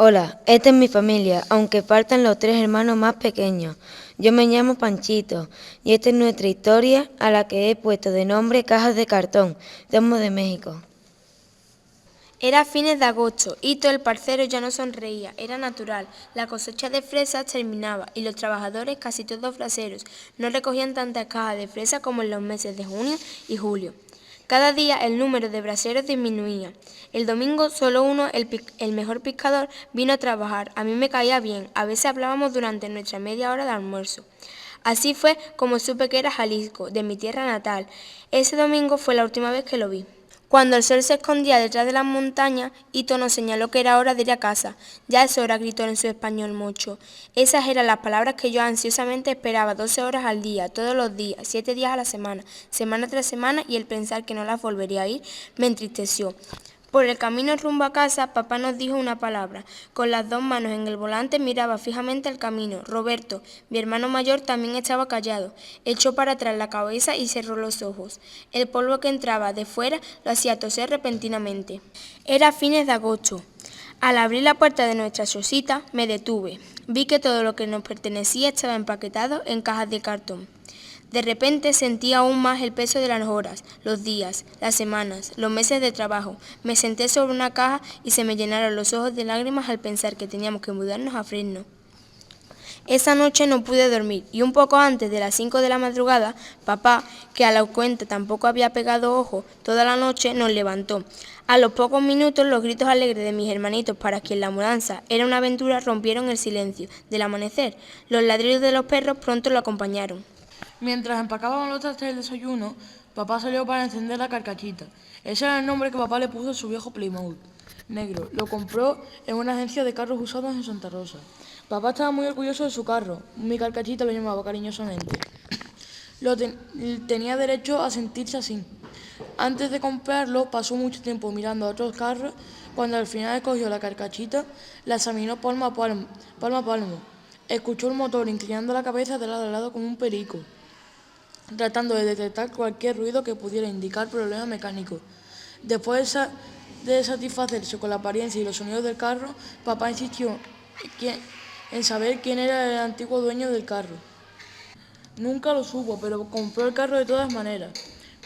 Hola, esta es mi familia, aunque faltan los tres hermanos más pequeños. Yo me llamo Panchito y esta es nuestra historia a la que he puesto de nombre Cajas de Cartón. Somos de México. Era fines de agosto, Hito el parcero ya no sonreía, era natural. La cosecha de fresas terminaba y los trabajadores, casi todos fraseros, no recogían tantas cajas de fresa como en los meses de junio y julio. Cada día el número de braseros disminuía. El domingo solo uno, el mejor pescador, vino a trabajar. A mí me caía bien, a veces hablábamos durante nuestra media hora de almuerzo. Así fue como supe que era Jalisco, de mi tierra natal. Ese domingo fue la última vez que lo vi. Cuando el sol se escondía detrás de las montañas, Hito nos señaló que era hora de ir a casa. Ya es hora, gritó en su español mocho. Esas eran las palabras que yo ansiosamente esperaba 12 horas al día, todos los días, 7 días a la semana, semana tras semana, y el pensar que no las volvería a ir me entristeció. Por el camino rumbo a casa, papá nos dijo una palabra. Con las dos manos en el volante miraba fijamente el camino. Roberto, mi hermano mayor, también estaba callado. Echó para atrás la cabeza y cerró los ojos. El polvo que entraba de fuera lo hacía toser repentinamente. Era fines de agosto. Al abrir la puerta de nuestra chocita, me detuve. Vi que todo lo que nos pertenecía estaba empaquetado en cajas de cartón. De repente sentí aún más el peso de las horas, los días, las semanas, los meses de trabajo. Me senté sobre una caja y se me llenaron los ojos de lágrimas al pensar que teníamos que mudarnos a Fresno. Esa noche no pude dormir y un poco antes de las 5 de la madrugada, papá, que a la cuenta tampoco había pegado ojo toda la noche, nos levantó. A los pocos minutos los gritos alegres de mis hermanitos para quien la mudanza era una aventura rompieron el silencio del amanecer. Los ladridos de los perros pronto lo acompañaron. Mientras empacábamos los trastes del desayuno, papá salió para encender la carcachita. Ese era el nombre que papá le puso a su viejo Plymouth negro. Lo compró en una agencia de carros usados en Santa Rosa. Papá estaba muy orgulloso de su carro. Mi carcachita lo llamaba cariñosamente. Tenía derecho a sentirse así. Antes de comprarlo, pasó mucho tiempo mirando a otros carros. Cuando al final escogió la carcachita, la examinó palmo a palmo. Escuchó el motor inclinando la cabeza de lado a lado como un perico, tratando de detectar cualquier ruido que pudiera indicar problemas mecánicos. Después de satisfacerse con la apariencia y los sonidos del carro, papá insistió en saber quién era el antiguo dueño del carro. Nunca lo supo, pero compró el carro de todas maneras.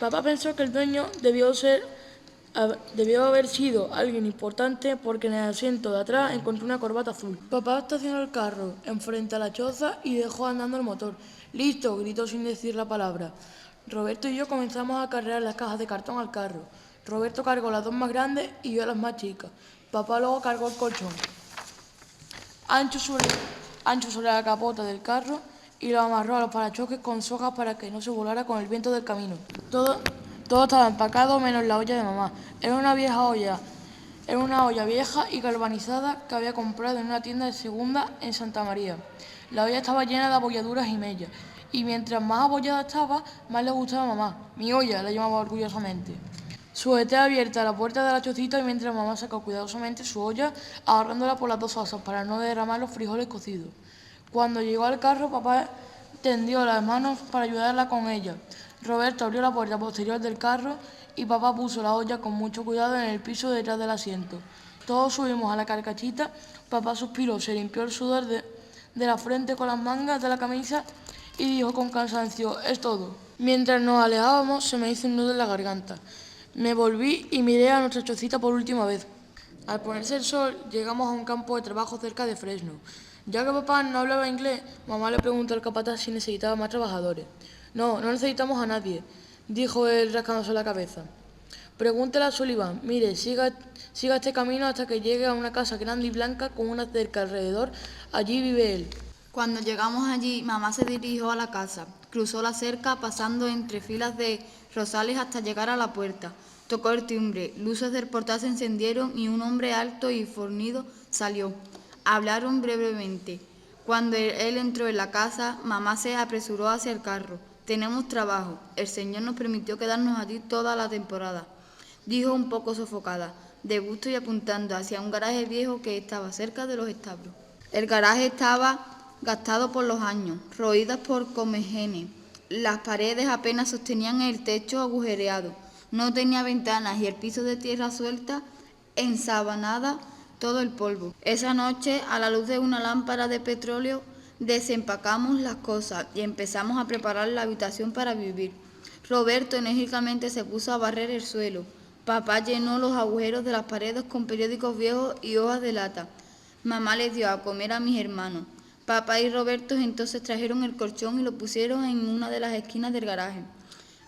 Papá pensó que el dueño debió haber sido alguien importante porque en el asiento de atrás encontró una corbata azul. Papá estacionó el carro enfrente a la choza y dejó andando el motor. ¡Listo!, gritó sin decir la palabra. Roberto y yo comenzamos a cargar las cajas de cartón al carro. Roberto cargó las dos más grandes y yo las más chicas. Papá luego cargó el colchón ancho sobre la capota del carro y lo amarró a los parachoques con sogas para que no se volara con el viento del camino. Todo estaba empacado menos la olla de mamá. Era una olla vieja y galvanizada que había comprado en una tienda de segunda en Santa María. La olla estaba llena de abolladuras y mellas, y mientras más abollada estaba, más le gustaba a mamá. Mi olla, la llamaba orgullosamente. Sujeté abierta la puerta de la chocita y mientras mamá sacó cuidadosamente su olla, agarrándola por las dos asas para no derramar los frijoles cocidos. Cuando llegó al carro, papá tendió las manos para ayudarla con ella. Roberto abrió la puerta posterior del carro y papá puso la olla con mucho cuidado en el piso detrás del asiento. Todos subimos a la carcachita. Papá suspiró, se limpió el sudor de la frente con las mangas de la camisa y dijo con cansancio: «Es todo». Mientras nos alejábamos, se me hizo un nudo en la garganta. Me volví y miré a nuestra chocita por última vez. Al ponerse el sol, llegamos a un campo de trabajo cerca de Fresno. Ya que papá no hablaba inglés, mamá le preguntó al capataz si necesitaba más trabajadores. No necesitamos a nadie, dijo él rascándose la cabeza. Pregúntale a Sullivan. Mire, siga este camino hasta que llegue a una casa grande y blanca con una cerca alrededor. Allí vive él. Cuando llegamos allí, mamá se dirigió a la casa. Cruzó la cerca pasando entre filas de rosales hasta llegar a la puerta. Tocó el timbre, luces del portal se encendieron y un hombre alto y fornido salió. Hablaron brevemente. Cuando él entró en la casa, mamá se apresuró hacia el carro. Tenemos trabajo. El Señor nos permitió quedarnos allí toda la temporada, dijo un poco sofocada, de gusto y apuntando hacia un garaje viejo que estaba cerca de los establos. El garaje estaba gastado por los años, roídas por comejenes. Las paredes apenas sostenían el techo agujereado. No tenía ventanas y el piso de tierra suelta, ensabanada, todo el polvo. Esa noche, a la luz de una lámpara de petróleo, desempacamos las cosas y empezamos a preparar la habitación para vivir. Roberto enérgicamente se puso a barrer el suelo. Papá llenó los agujeros de las paredes con periódicos viejos y hojas de lata. Mamá les dio a comer a mis hermanos. Papá y Roberto entonces trajeron el colchón y lo pusieron en una de las esquinas del garaje.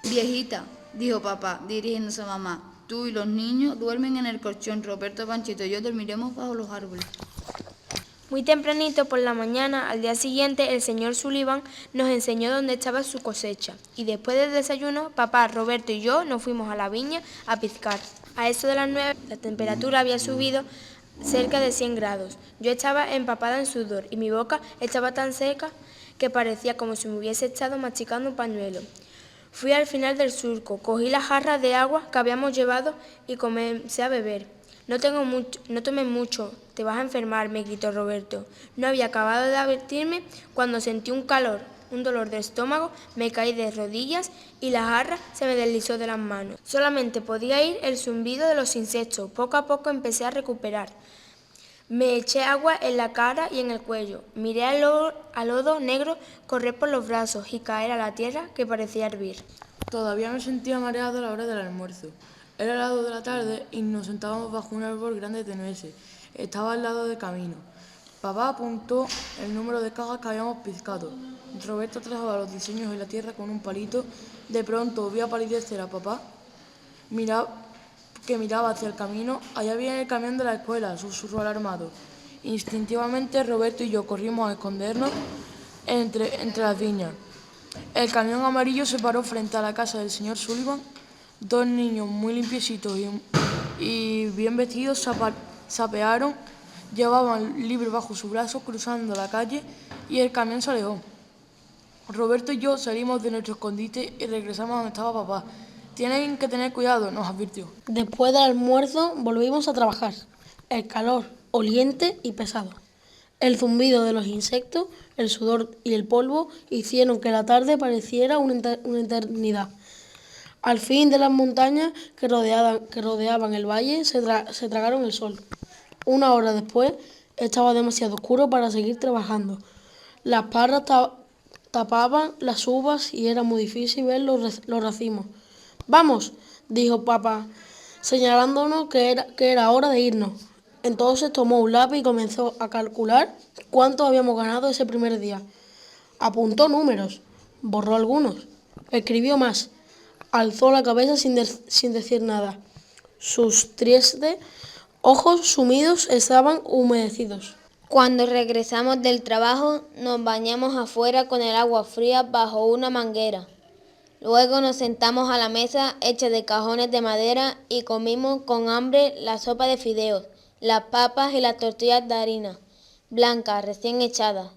Viejita, dijo papá, dirigiéndose a mamá, tú y los niños duermen en el colchón, Roberto, Panchito y yo dormiremos bajo los árboles. Muy tempranito por la mañana, al día siguiente, el señor Sullivan nos enseñó dónde estaba su cosecha. Y después del desayuno, papá, Roberto y yo nos fuimos a la viña a pizcar. A eso de las 9, la temperatura había subido cerca de 100 grados. Yo estaba empapada en sudor y mi boca estaba tan seca que parecía como si me hubiese estado masticando un pañuelo. Fui al final del surco, cogí la jarra de agua que habíamos llevado y comencé a beber. No tomes mucho, te vas a enfermar, me gritó Roberto. No había acabado de advertirme cuando sentí un dolor de estómago, me caí de rodillas y la jarra se me deslizó de las manos. Solamente podía oír el zumbido de los insectos. Poco a poco empecé a recuperar. Me eché agua en la cara y en el cuello. Miré al lodo negro correr por los brazos y caer a la tierra que parecía hervir. Todavía me sentía mareado a la hora del almuerzo. Era las 2 de la tarde y nos sentábamos bajo un árbol grande de nueces. Estaba al lado del camino. Papá apuntó el número de cajas que habíamos pizcado. Roberto trazaba los diseños en la tierra con un palito. De pronto vi a palidecer a papá, que miraba hacia el camino. Allá viene el camión de la escuela, susurró alarmado. Instintivamente Roberto y yo corrimos a escondernos entre las viñas. El camión amarillo se paró frente a la casa del señor Sullivan. Dos niños muy limpiecitos y bien vestidos sapearon, llevaban libro bajo su brazo, cruzando la calle y el camión se alejó. Roberto y yo salimos de nuestro escondite y regresamos a donde estaba papá. Tienen que tener cuidado, nos advirtió. Después del almuerzo volvimos a trabajar. El calor, oliente y pesado. El zumbido de los insectos, el sudor y el polvo hicieron que la tarde pareciera una eternidad. Al fin de las montañas que rodeaban el valle se tragaron el sol. Una hora después estaba demasiado oscuro para seguir trabajando. Las parras tapaban las uvas y era muy difícil ver los racimos. «Vamos», dijo papá, señalándonos que era hora de irnos. Entonces tomó un lápiz y comenzó a calcular cuánto habíamos ganado ese primer día. Apuntó números, borró algunos, escribió más. Alzó la cabeza sin decir nada. Sus tristes ojos sumidos estaban humedecidos. Cuando regresamos del trabajo, nos bañamos afuera con el agua fría bajo una manguera. Luego nos sentamos a la mesa hecha de cajones de madera y comimos con hambre la sopa de fideos, las papas y las tortillas de harina blanca recién echadas.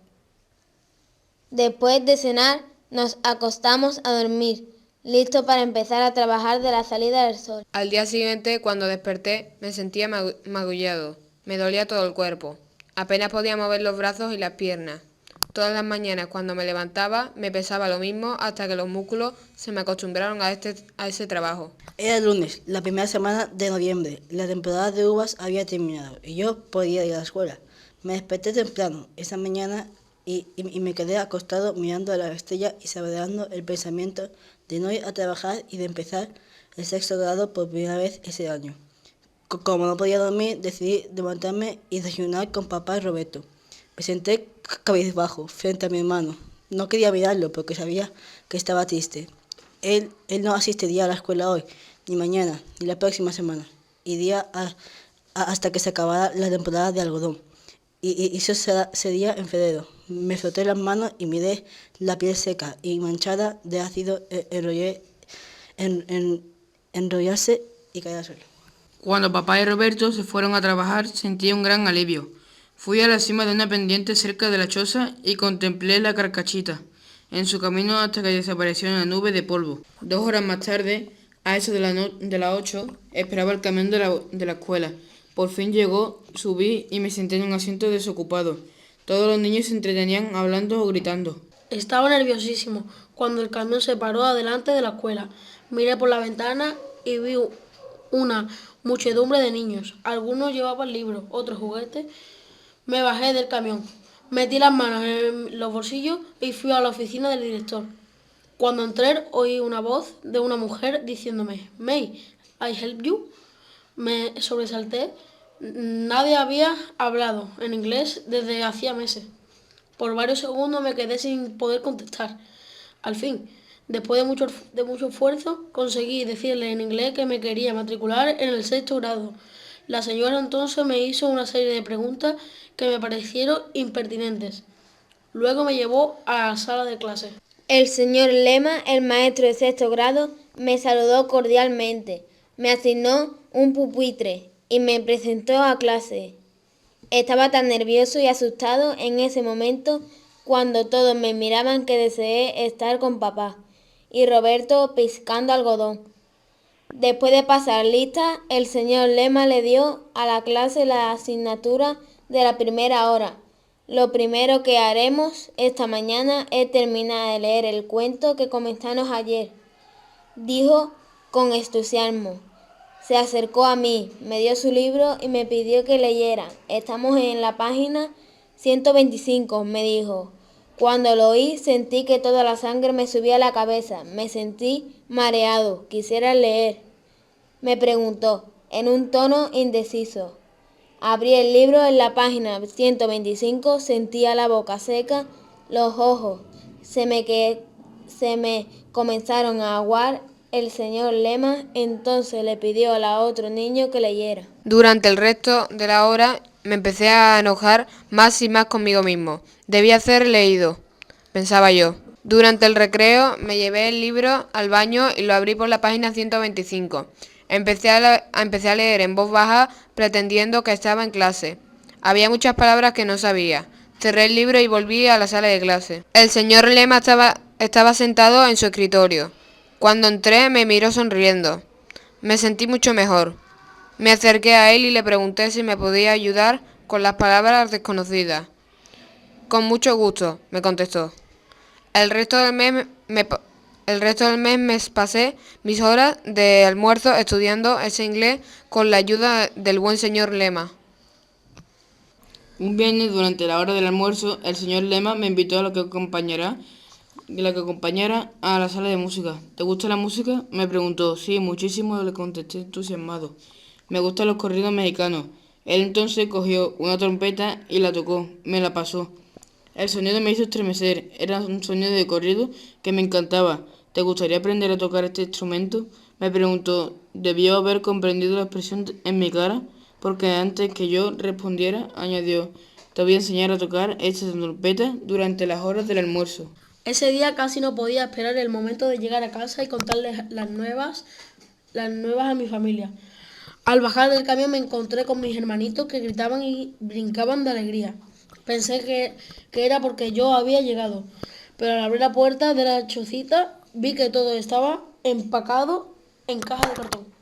Después de cenar, nos acostamos a dormir, listo para empezar a trabajar de la salida del sol. Al día siguiente, cuando desperté, me sentía magullado. Me dolía todo el cuerpo. Apenas podía mover los brazos y las piernas. Todas las mañanas, cuando me levantaba, me pesaba lo mismo hasta que los músculos se me acostumbraron a ese trabajo. Era lunes, la primera semana de noviembre. La temporada de uvas había terminado y yo podía ir a la escuela. Me desperté temprano esa mañana y me quedé acostado mirando a la estrella y saboreando el pensamiento de no ir a trabajar y de empezar el sexto grado por primera vez ese año. Como no podía dormir, decidí levantarme y desayunar con papá y Roberto. Me senté cabizbajo frente a mi hermano. No quería mirarlo porque sabía que estaba triste. Él no asistiría a la escuela hoy, ni mañana, ni la próxima semana. Iría hasta que se acabara la temporada de algodón. Y eso sería en febrero. Me froté las manos y miré la piel seca y manchada de ácido enrollarse y caer al suelo. Cuando papá y Roberto se fueron a trabajar, sentí un gran alivio. Fui a la cima de una pendiente cerca de la choza y contemplé la carcachita en su camino hasta que desapareció en la nube de polvo. 2 horas más tarde, a eso de las 8, esperaba el camión de la escuela. Por fin llegó, subí y me senté en un asiento desocupado. Todos los niños se entretenían hablando o gritando. Estaba nerviosísimo cuando el camión se paró delante de la escuela. Miré por la ventana y vi una muchedumbre de niños. Algunos llevaban libros, otros juguetes. Me bajé del camión, metí las manos en los bolsillos y fui a la oficina del director. Cuando entré oí una voz de una mujer diciéndome «May, I help you?» Me sobresalté. Nadie había hablado en inglés desde hacía meses. Por varios segundos me quedé sin poder contestar. Al fin, después de mucho esfuerzo, conseguí decirle en inglés que me quería matricular en el 6º grado. La señora entonces me hizo una serie de preguntas que me parecieron impertinentes. Luego me llevó a la sala de clase. El señor Lema, el maestro de 6º grado, me saludó cordialmente, me asignó un pupitre y me presentó a clase. Estaba tan nervioso y asustado en ese momento cuando todos me miraban que deseé estar con papá y Roberto piscando algodón. Después de pasar lista, el señor Lema le dio a la clase la asignatura de la primera hora. Lo primero que haremos esta mañana es terminar de leer el cuento que comenzamos ayer, dijo con entusiasmo. Se acercó a mí, me dio su libro y me pidió que leyera. Estamos en la página 125, me dijo. Cuando lo oí sentí que toda la sangre me subía a la cabeza. Me sentí mareado. Quisiera leer. Me preguntó, en un tono indeciso. Abrí el libro en la página 125, sentía la boca seca, los ojos se me comenzaron a aguar. El señor Lema entonces le pidió a otro niño que leyera. Durante el resto de la hora me empecé a enojar más y más conmigo mismo. Debía haber leído, pensaba yo. Durante el recreo me llevé el libro al baño y lo abrí por la página 125. Empecé a leer en voz baja pretendiendo que estaba en clase. Había muchas palabras que no sabía. Cerré el libro y volví a la sala de clase. El señor Lema estaba sentado en su escritorio. Cuando entré me miró sonriendo. Me sentí mucho mejor. Me acerqué a él y le pregunté si me podía ayudar con las palabras desconocidas. Con mucho gusto, me contestó. El resto del mes me pasé mis horas de almuerzo estudiando ese inglés con la ayuda del buen señor Lema. Un viernes, durante la hora del almuerzo, el señor Lema me invitó a la que acompañara a la sala de música. ¿Te gusta la música?, me preguntó. Sí, muchísimo, le contesté entusiasmado. Me gustan los corridos mexicanos. Él entonces cogió una trompeta y la tocó, me la pasó. El sonido me hizo estremecer, era un sonido de corrido que me encantaba. ¿Te gustaría aprender a tocar este instrumento?, me preguntó. Debió haber comprendido la expresión en mi cara, porque antes que yo respondiera, añadió, te voy a enseñar a tocar esta trompeta durante las horas del almuerzo. Ese día casi no podía esperar el momento de llegar a casa y contarles las nuevas a mi familia. Al bajar del camión me encontré con mis hermanitos que gritaban y brincaban de alegría. Pensé que era porque yo había llegado, pero al abrir la puerta de la chocita vi que todo estaba empacado en cajas de cartón.